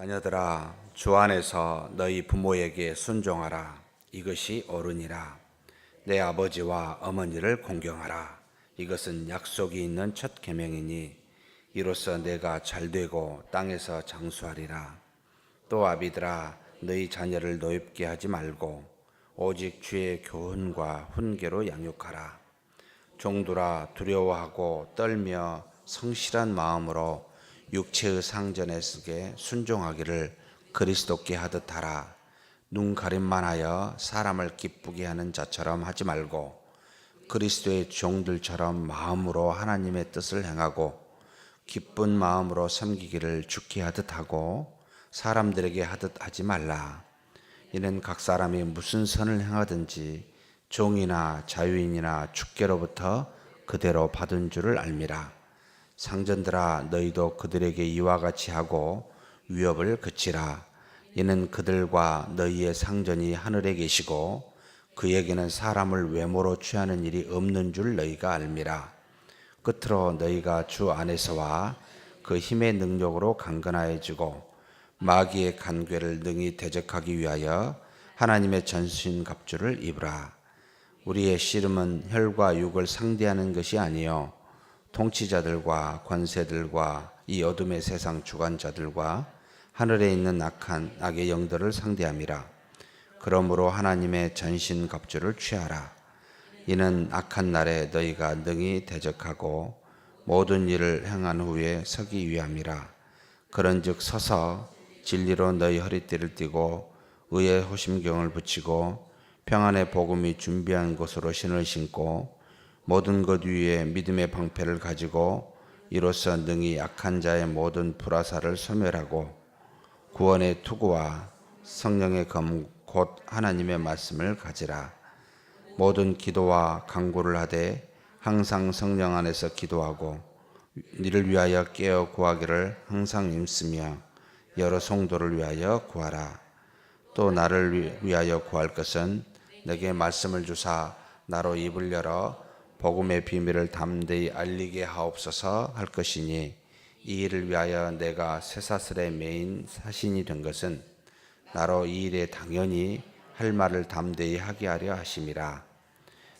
자녀들아, 주 안에서 너희 부모에게 순종하라. 이것이 옳으니라. 내 아버지와 어머니를 공경하라. 이것은 약속이 있는 첫 계명이니 이로써 내가 잘되고 땅에서 장수하리라. 또 아비들아, 너희 자녀를 노엽게 하지 말고 오직 주의 교훈과 훈계로 양육하라. 종들아, 두려워하고 떨며 성실한 마음으로 육체의 상전에게 순종하기를 그리스도께 하듯 하라. 눈 가림만 하여 사람을 기쁘게 하는 자처럼 하지 말고 그리스도의 종들처럼 마음으로 하나님의 뜻을 행하고 기쁜 마음으로 섬기기를 주께 하듯 하고 사람들에게 하듯 하지 말라. 이는 각 사람이 무슨 선을 행하든지 종이나 자유인이나 주께로부터 그대로 받은 줄을 알미라. 상전들아, 너희도 그들에게 이와 같이 하고 위협을 그치라. 이는 그들과 너희의 상전이 하늘에 계시고 그에게는 사람을 외모로 취하는 일이 없는 줄 너희가 알미라. 끝으로 너희가 주 안에서와 그 힘의 능력으로 강건하여지고 마귀의 간궤를 능히 대적하기 위하여 하나님의 전신갑주를 입으라. 우리의 씨름은 혈과 육을 상대하는 것이 아니요 통치자들과 권세들과 이 어둠의 세상 주관자들과 하늘에 있는 악한 악의 영들을 상대함이라. 그러므로 하나님의 전신갑주를 취하라. 이는 악한 날에 너희가 능히 대적하고 모든 일을 행한 후에 서기 위함이라. 그런즉 서서 진리로 너희 허리띠를 띠고 의의 호심경을 붙이고 평안의 복음이 준비한 곳으로 신을 신고 모든 것 위에 믿음의 방패를 가지고 이로써 능히 약한 자의 모든 불화살을 소멸하고 구원의 투구와 성령의 검 곧 하나님의 말씀을 가지라. 모든 기도와 간구를 하되 항상 성령 안에서 기도하고 이를 위하여 깨어 구하기를 항상 힘쓰며 여러 성도를 위하여 구하라. 또 나를 위하여 구할 것은 내게 말씀을 주사 나로 입을 열어 복음의 비밀을 담대히 알리게 하옵소서 할 것이니 이 일을 위하여 내가 쇠사슬에 매인 사신이 된 것은 나로 이 일에 당연히 할 말을 담대히 하게 하려 하심이라.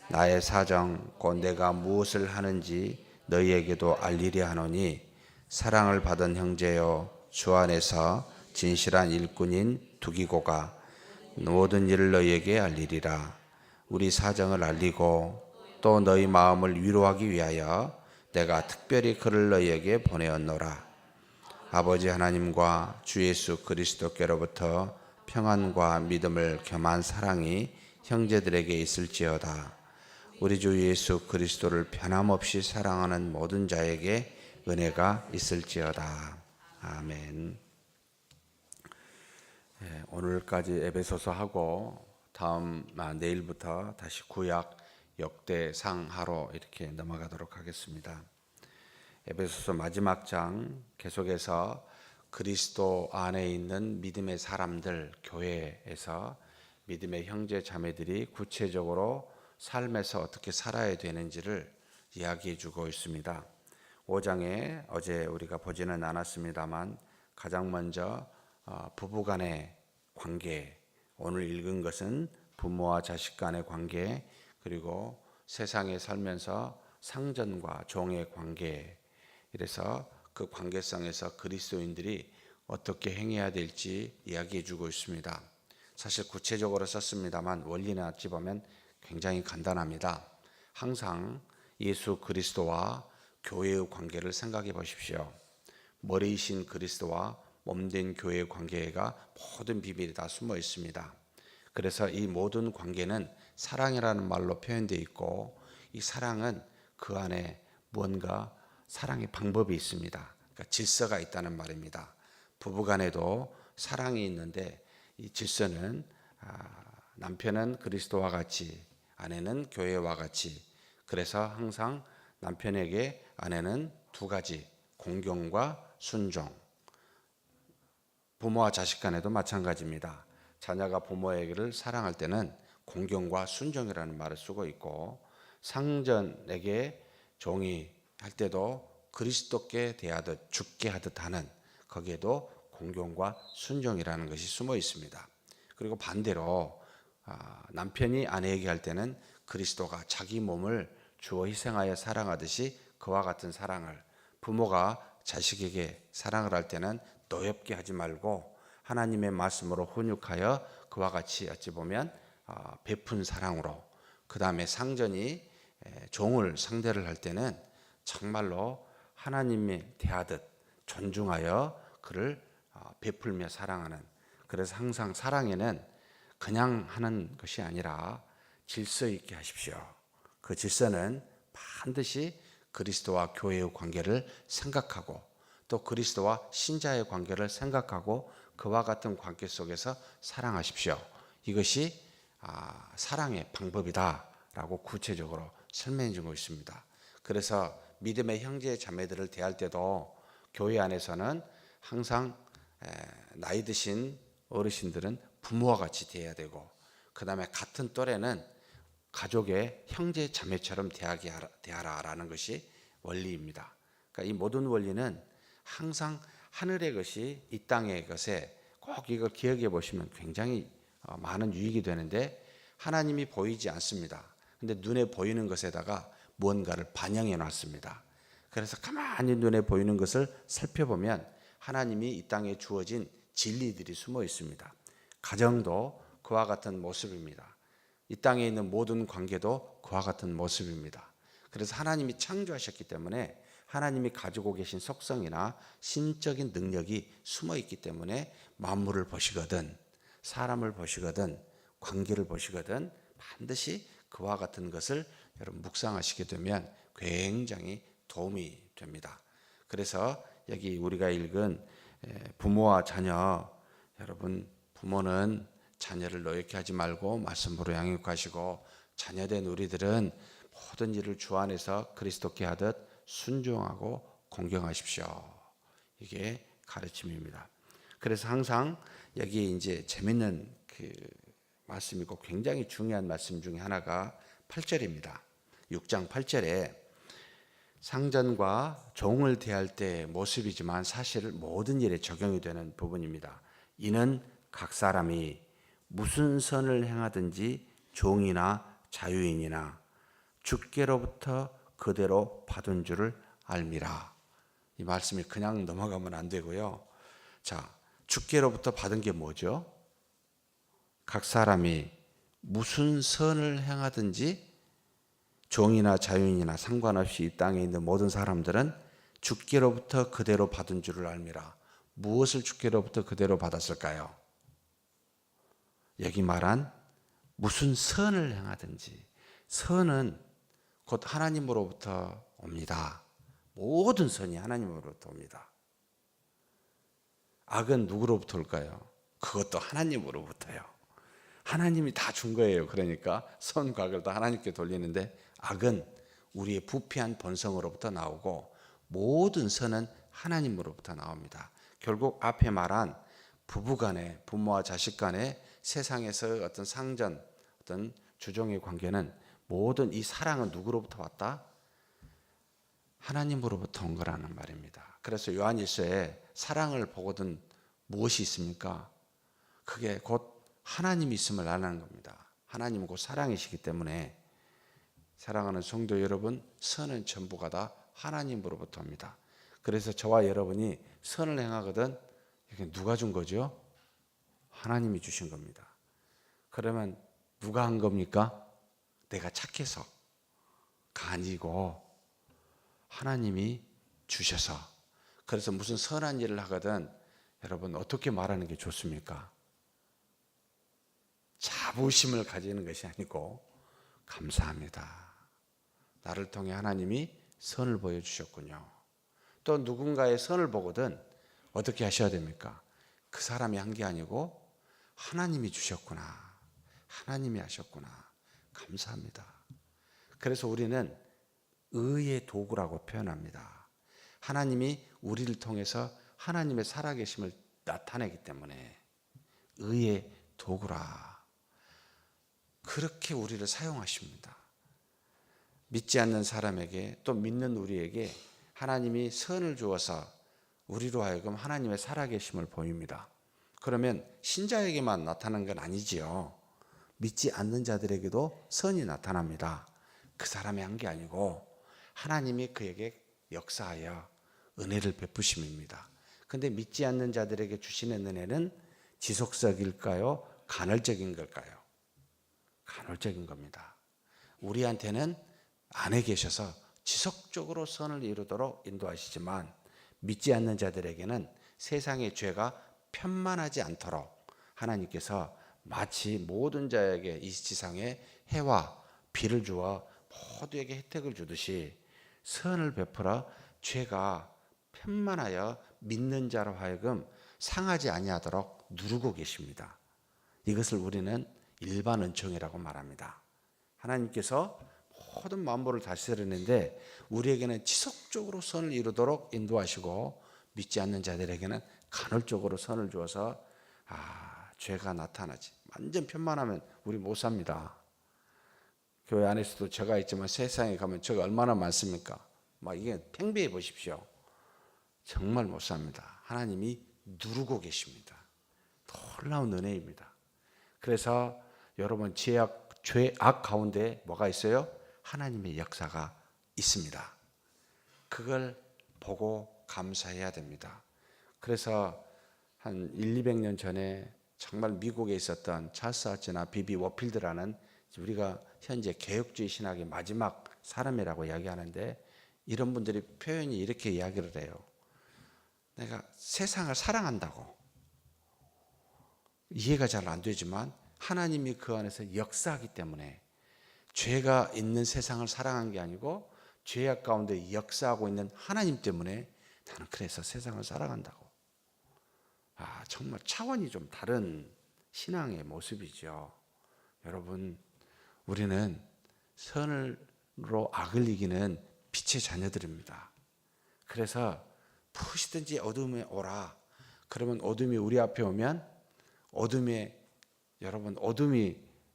나의 사정 곧 내가 무엇을 하는지 너희에게도 알리려 하노니 사랑을 받은 형제여, 주 안에서 진실한 일꾼인 두기고가 모든 일을 너희에게 알리리라. 우리 사정을 알리고 또 너희 마음을 위로하기 위하여 내가 특별히 그를 너희에게 보내었노라. 아버지 하나님과 주 예수 그리스도께로부터 평안과 믿음을 겸한 사랑이 형제들에게 있을지어다. 우리 주 예수 그리스도를 변함없이 사랑하는 모든 자에게 은혜가 있을지어다. 아멘. 오늘까지 에베소서 하고 다음 내일부터 다시 구약 역대상하로 이렇게 넘어가도록 하겠습니다. 에베소서 마지막 장 계속해서 그리스도 안에 있는 믿음의 사람들, 교회에서 믿음의 형제 자매들이 구체적으로 삶에서 어떻게 살아야 되는지를 이야기해 주고 있습니다. 5장에 어제 우리가 보지는 않았습니다만 가장 먼저 부부 간의 관계, 오늘 읽은 것은 부모와 자식 간의 관계, 그리고 세상에 살면서 상전과 종의 관계, 이래서 그 관계성에서 그리스도인들이 어떻게 행해야 될지 이야기해 주고 있습니다. 사실 구체적으로 썼습니다만 원리는 어찌 보면 굉장히 간단합니다. 항상 예수 그리스도와 교회의 관계를 생각해 보십시오. 머리이신 그리스도와 몸된 교회의 관계가 모든 비밀이 다 숨어 있습니다. 그래서 이 모든 관계는 사랑이라는 말로 표현되어 있고 이 사랑은 그 안에 무언가 사랑의 방법이 있습니다. 그러니까 질서가 있다는 말입니다. 부부간에도 사랑이 있는데 이 질서는 남편은 그리스도와 같이, 아내는 교회와 같이. 그래서 항상 남편에게 아내는 두 가지, 공경과 순종. 부모와 자식 간에도 마찬가지입니다. 자녀가 부모에게를 사랑할 때는 공경과 순종이라는 말을 쓰고 있고, 상전에게 종이 할 때도 그리스도께 대하듯, 주께 하듯 하는, 거기에도 공경과 순종이라는 것이 숨어 있습니다. 그리고 반대로 남편이 아내에게 할 때는 그리스도가 자기 몸을 주어 희생하여 사랑하듯이 그와 같은 사랑을, 부모가 자식에게 사랑을 할 때는 노엽게 하지 말고 하나님의 말씀으로 훈육하여 그와 같이 어찌 보면 베푼 사랑으로, 그 다음에 상전이 종을 상대를 할 때는 정말로 하나님이 대하듯 존중하여 그를 베풀며 사랑하는, 그래서 항상 사랑에는 그냥 하는 것이 아니라 질서 있게 하십시오. 그 질서는 반드시 그리스도와 교회의 관계를 생각하고 또 그리스도와 신자의 관계를 생각하고 그와 같은 관계 속에서 사랑하십시오. 이것이 사랑의 방법이다라고 구체적으로 설명해 주고 있습니다. 그래서 믿음의 형제 자매들을 대할 때도 교회 안에서는 항상 나이 드신 어르신들은 부모와 같이 대해야 되고, 그 다음에 같은 또래는 가족의 형제 자매처럼 대하라라는 것이 원리입니다. 그러니까 이 모든 원리는 항상 하늘의 것이 이 땅의 것에 꼭 이걸 기억해 보시면 굉장히 많은 유익이 되는데, 하나님이 보이지 않습니다. 근데 눈에 보이는 것에다가 무언가를 반영해 놨습니다. 그래서 가만히 눈에 보이는 것을 살펴보면 하나님이 이 땅에 주어진 진리들이 숨어 있습니다. 가정도 그와 같은 모습입니다. 이 땅에 있는 모든 관계도 그와 같은 모습입니다. 그래서 하나님이 창조하셨기 때문에 하나님이 가지고 계신 속성이나 신적인 능력이 숨어 있기 때문에 만물을 보시거든, 사람을 보시거든, 관계를 보시거든 반드시 그와 같은 것을 여러분 묵상하시게 되면 굉장히 도움이 됩니다. 그래서 여기 우리가 읽은 부모와 자녀, 여러분 부모는 자녀를 노엽게 하지 말고 말씀으로 양육하시고, 자녀된 우리들은 모든 일을 주 안에서 그리스도께 하듯 순종하고 공경하십시오. 이게 가르침입니다. 그래서 항상 여기에 이제 재밌는 그 말씀이고 굉장히 중요한 말씀 중에 하나가 8절입니다. 6장 8절에 상전과 종을 대할 때의 모습이지만 사실 모든 일에 적용이 되는 부분입니다. 이는 각 사람이 무슨 선을 행하든지 종이나 자유인이나 주께로부터 그대로 받은 줄을 알미라. 이 말씀이 그냥 넘어가면 안 되고요. 자, 주께로부터 받은 게 뭐죠? 각 사람이 무슨 선을 행하든지 종이나 자유인이나 상관없이 이 땅에 있는 모든 사람들은 주께로부터 그대로 받은 줄을 알미라. 무엇을 주께로부터 그대로 받았을까요? 여기 말한 무슨 선을 행하든지, 선은 곧 하나님으로부터 옵니다. 모든 선이 하나님으로부터 옵니다. 악은 누구로부터 올까요? 그것도 하나님으로부터요. 하나님이 다 준 거예요. 그러니까 선과 악을 다 하나님께 돌리는데, 악은 우리의 부패한 본성으로부터 나오고 모든 선은 하나님으로부터 나옵니다. 결국 앞에 말한 부부간에, 부모와 자식 간에 세상에서 어떤 상전, 어떤 주종의 관계는 모든 이 사랑은 누구로부터 왔다? 하나님으로부터 온 거라는 말입니다. 그래서 요한일서에 사랑을 보거든 무엇이 있습니까? 그게 곧 하나님이 있음을 알라는 겁니다. 하나님은 곧 사랑이시기 때문에 사랑하는 성도 여러분, 선은 전부가 다 하나님으로부터 옵니다. 그래서 저와 여러분이 선을 행하거든 이게 누가 준 거죠? 하나님이 주신 겁니다. 그러면 누가 한 겁니까? 내가 착해서가 아니고 하나님이 주셔서. 그래서 무슨 선한 일을 하거든 여러분 어떻게 말하는 게 좋습니까? 자부심을 가지는 것이 아니고 감사합니다. 나를 통해 하나님이 선을 보여주셨군요. 또 누군가의 선을 보거든 어떻게 하셔야 됩니까? 그 사람이 한 게 아니고 하나님이 주셨구나. 하나님이 하셨구나. 감사합니다. 그래서 우리는 의의 도구라고 표현합니다. 하나님이 우리를 통해서 하나님의 살아계심을 나타내기 때문에 의의 도구라. 그렇게 우리를 사용하십니다. 믿지 않는 사람에게 또 믿는 우리에게 하나님이 선을 주어서 우리로 하여금 하나님의 살아계심을 보입니다. 그러면 신자에게만 나타나는 건 아니지요. 믿지 않는 자들에게도 선이 나타납니다. 그 사람이 한 게 아니고 하나님이 그에게 역사하여 은혜를 베푸심입니다. 근데 믿지 않는 자들에게 주시는 은혜는 지속적일까요? 간헐적인 걸까요? 간헐적인 겁니다. 우리한테는 안에 계셔서 지속적으로 선을 이루도록 인도하시지만 믿지 않는 자들에게는 세상의 죄가 편만하지 않도록 하나님께서 마치 모든 자에게 이 지상에 해와 비를 주어 모두에게 혜택을 주듯이 선을 베풀어 죄가 편만하여 믿는 자로 하여금 상하지 아니하도록 누르고 계십니다. 이것을 우리는 일반 은총이라고 말합니다. 하나님께서 모든 만물을 다스리는데 우리에게는 지속적으로 선을 이루도록 인도하시고 믿지 않는 자들에게는 간헐적으로 선을 주어서 죄가 나타나지. 완전 편만하면 우리 못 삽니다. 교회 안에서도 죄가 있지만 세상에 가면 죄가 얼마나 많습니까? 막 이게 팽배해 보십시오. 정말 못 삽니다. 하나님이 누르고 계십니다. 놀라운 은혜입니다. 그래서 여러분 죄악 가운데 뭐가 있어요? 하나님의 역사가 있습니다. 그걸 보고 감사해야 됩니다. 그래서 한 200년 전에 정말 미국에 있었던 찰스 하츠나 비비 워필드라는 우리가 현재 개혁주의 신학의 마지막 사람이라고 이야기하는데 이런 분들이 표현이 이렇게 이야기를 해요. 내가 세상을 사랑한다고. 이해가 잘 안 되지만 하나님이 그 안에서 역사하기 때문에 죄가 있는 세상을 사랑한 게 아니고 죄악 가운데 역사하고 있는 하나님 때문에 나는 그래서 세상을 사랑한다고. 정말 차원이 좀 다른 신앙의 모습이죠. 여러분, 우리는 선으로 악을 이기는 빛의 자녀들입니다. 그래서 무엇이든지 어둠에 오라. 그러면 어둠이 우리 앞에 오면 어둠이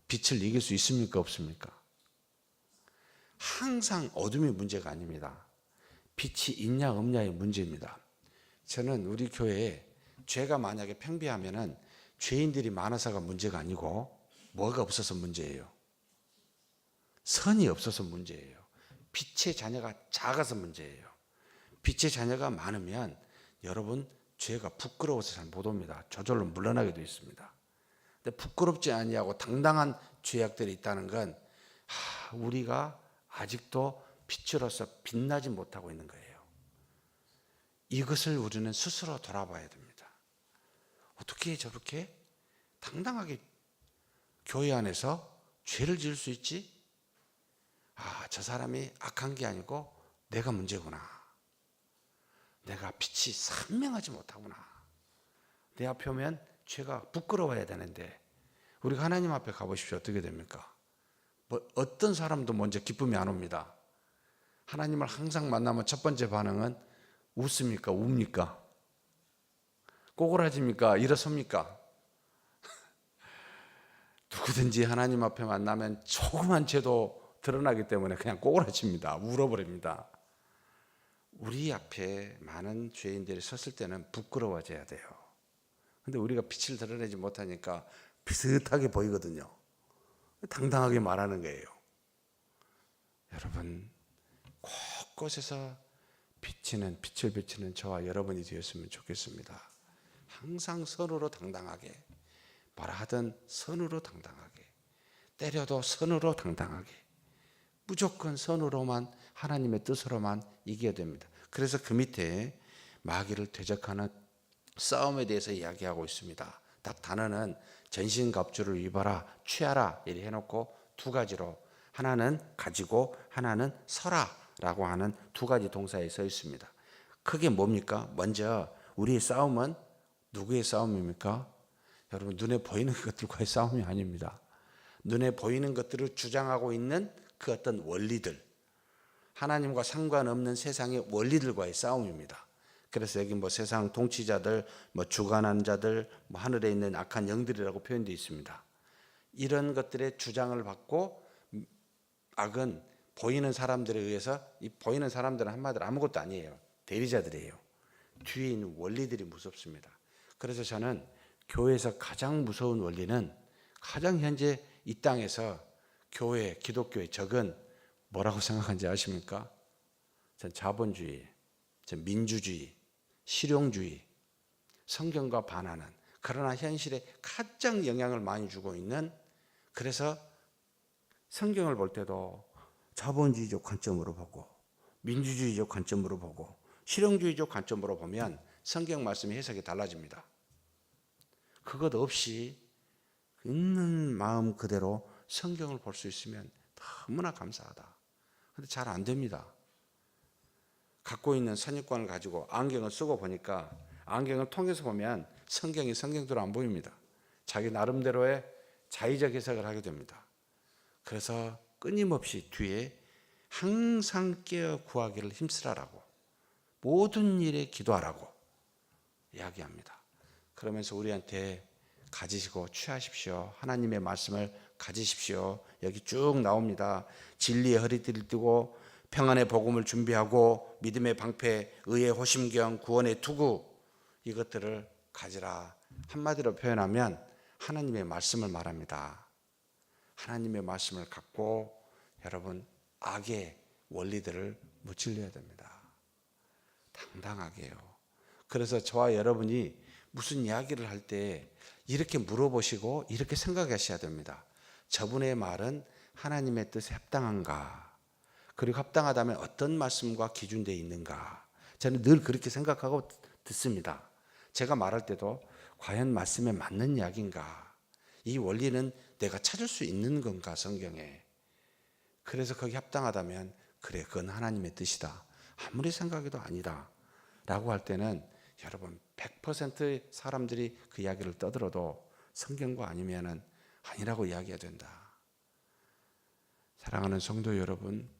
빛을 이길 수 있습니까? 없습니까? 항상 어둠이 문제가 아닙니다. 빛이 있냐 없냐의 문제입니다. 저는 우리 교회에 죄가 만약에 팽배하면은 죄인들이 많아서가 문제가 아니고 뭐가 없어서 문제예요. 선이 없어서 문제예요. 빛의 자녀가 작아서 문제예요. 빛의 자녀가 많으면 여러분 죄가 부끄러워서 잘 못 옵니다. 저절로 물러나게 되어 있습니다. 근데 부끄럽지 아니하고 당당한 죄악들이 있다는 건 우리가 아직도 빛으로서 빛나지 못하고 있는 거예요. 이것을 우리는 스스로 돌아봐야 됩니다. 어떻게 저렇게 당당하게 교회 안에서 죄를 지을 수 있지? 저 사람이 악한 게 아니고 내가 문제구나. 내가 빛이 선명하지 못하구나. 내 앞에 오면 죄가 부끄러워야 되는데 우리가 하나님 앞에 가보십시오. 어떻게 됩니까? 어떤 사람도 먼저 기쁨이 안 옵니다. 하나님을 항상 만나면 첫 번째 반응은 웃습니까? 웁니까? 꼬그라집니까? 일어섭니까? 누구든지 하나님 앞에 만나면 조그만 죄도 드러나기 때문에 그냥 꼬그라집니다. 울어버립니다. 우리 앞에 많은 죄인들이 섰을 때는 부끄러워져야 돼요. 근데 우리가 빛을 드러내지 못하니까 비슷하게 보이거든요. 당당하게 말하는 거예요. 여러분, 곳곳에서 빛을 비치는 저와 여러분이 되었으면 좋겠습니다. 항상 선으로 당당하게, 뭐라 하든 선으로 당당하게, 때려도 선으로 당당하게, 무조건 선으로만 하나님의 뜻으로만 이겨야 됩니다. 그래서 그 밑에 마귀를 대적하는 싸움에 대해서 이야기하고 있습니다. 딱 단어는 전신갑주를 입어라, 취하라 이렇게 해놓고 두 가지로, 하나는 가지고 하나는 서라 라고 하는 두 가지 동사에 서 있습니다. 그게 뭡니까? 먼저 우리의 싸움은 누구의 싸움입니까? 여러분, 눈에 보이는 것들과의 싸움이 아닙니다. 눈에 보이는 것들을 주장하고 있는 그 어떤 원리들, 하나님과 상관없는 세상의 원리들과의 싸움입니다. 그래서 여기 세상 통치자들, 주관한 자들, 하늘에 있는 악한 영들이라고 표현되어 있습니다. 이런 것들의 주장을 받고 악은 보이는 사람들에 의해서, 이 보이는 사람들은 한마디로 아무것도 아니에요. 대리자들이에요. 뒤에 있는 원리들이 무섭습니다. 그래서 저는 교회에서 가장 무서운 원리는 가장 현재 이 땅에서 교회, 기독교의 적은 뭐라고 생각하는지 아십니까? 전 자본주의, 전 민주주의, 실용주의, 성경과 반하는, 그러나 현실에 가장 영향을 많이 주고 있는, 그래서 성경을 볼 때도 자본주의적 관점으로 보고 민주주의적 관점으로 보고 실용주의적 관점으로 보면 성경 말씀의 해석이 달라집니다. 그것 없이 있는 마음 그대로 성경을 볼 수 있으면 너무나 감사하다. 근데 잘 안 됩니다. 갖고 있는 선입관을 가지고 안경을 쓰고 보니까 안경을 통해서 보면 성경이 성경대로 안 보입니다. 자기 나름대로의 자의적 해석을 하게 됩니다. 그래서 끊임없이 뒤에 항상 깨어 구하기를 힘쓰라라고, 모든 일에 기도하라고 이야기합니다. 그러면서 우리한테 가지시고 취하십시오. 하나님의 말씀을 가지십시오. 여기 쭉 나옵니다. 진리의 허리띠를 띠고 평안의 복음을 준비하고 믿음의 방패, 의의 호심경, 구원의 투구, 이것들을 가지라. 한마디로 표현하면 하나님의 말씀을 말합니다. 하나님의 말씀을 갖고 여러분 악의 원리들을 무찔러야 됩니다. 당당하게요. 그래서 저와 여러분이 무슨 이야기를 할 때 이렇게 물어보시고 이렇게 생각하셔야 됩니다. 저분의 말은 하나님의 뜻에 합당한가? 그리고 합당하다면 어떤 말씀과 기준되어 있는가? 저는 늘 그렇게 생각하고 듣습니다. 제가 말할 때도 과연 말씀에 맞는 이야기인가? 이 원리는 내가 찾을 수 있는 건가, 성경에? 그래서 거기 합당하다면 그래, 그건 하나님의 뜻이다. 아무리 생각해도 아니다 라고 할 때는 여러분 100%의 사람들이 그 이야기를 떠들어도 성경과 아니면은 아니라고 이야기해야 된다. 사랑하는 성도 여러분,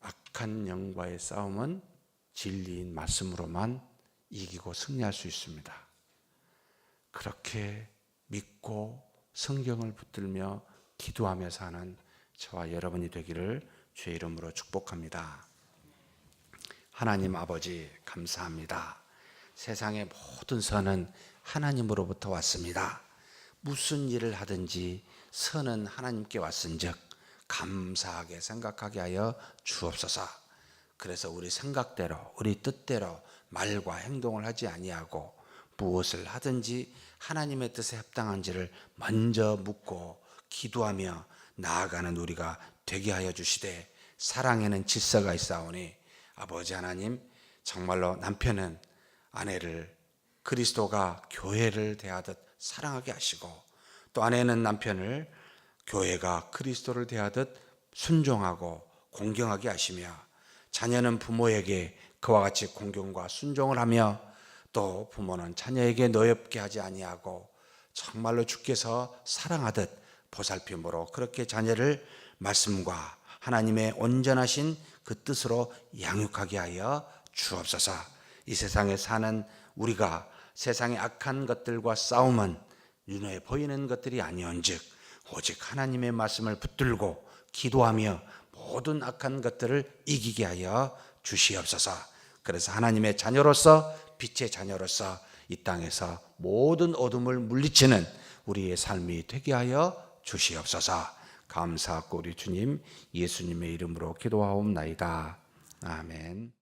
악한 영과의 싸움은 진리인 말씀으로만 이기고 승리할 수 있습니다. 그렇게 믿고 성경을 붙들며 기도하며 사는 저와 여러분이 되기를 주의 이름으로 축복합니다. 하나님 아버지 감사합니다. 세상의 모든 선은 하나님으로부터 왔습니다. 무슨 일을 하든지 선은 하나님께 왔은즉 감사하게 생각하게 하여 주옵소서. 그래서 우리 생각대로 우리 뜻대로 말과 행동을 하지 아니하고 무엇을 하든지 하나님의 뜻에 합당한지를 먼저 묻고 기도하며 나아가는 우리가 되게 하여 주시되, 사랑에는 질서가 있사오니 아버지 하나님, 정말로 남편은 아내를 그리스도가 교회를 대하듯 사랑하게 하시고, 또 아내는 남편을 교회가 그리스도를 대하듯 순종하고 공경하게 하시며, 자녀는 부모에게 그와 같이 공경과 순종을 하며, 또 부모는 자녀에게 노엽게 하지 아니하고 정말로 주께서 사랑하듯 보살핌으로 그렇게 자녀를 말씀과 하나님의 온전하신 그 뜻으로 양육하게 하여 주옵소서. 이 세상에 사는 우리가 세상의 악한 것들과 싸움은 눈에 보이는 것들이 아니온즉 오직 하나님의 말씀을 붙들고 기도하며 모든 악한 것들을 이기게 하여 주시옵소서. 그래서 하나님의 자녀로서, 빛의 자녀로서 이 땅에서 모든 어둠을 물리치는 우리의 삶이 되게 하여 주시옵소서. 감사하고 우리 주님 예수님의 이름으로 기도하옵나이다. 아멘.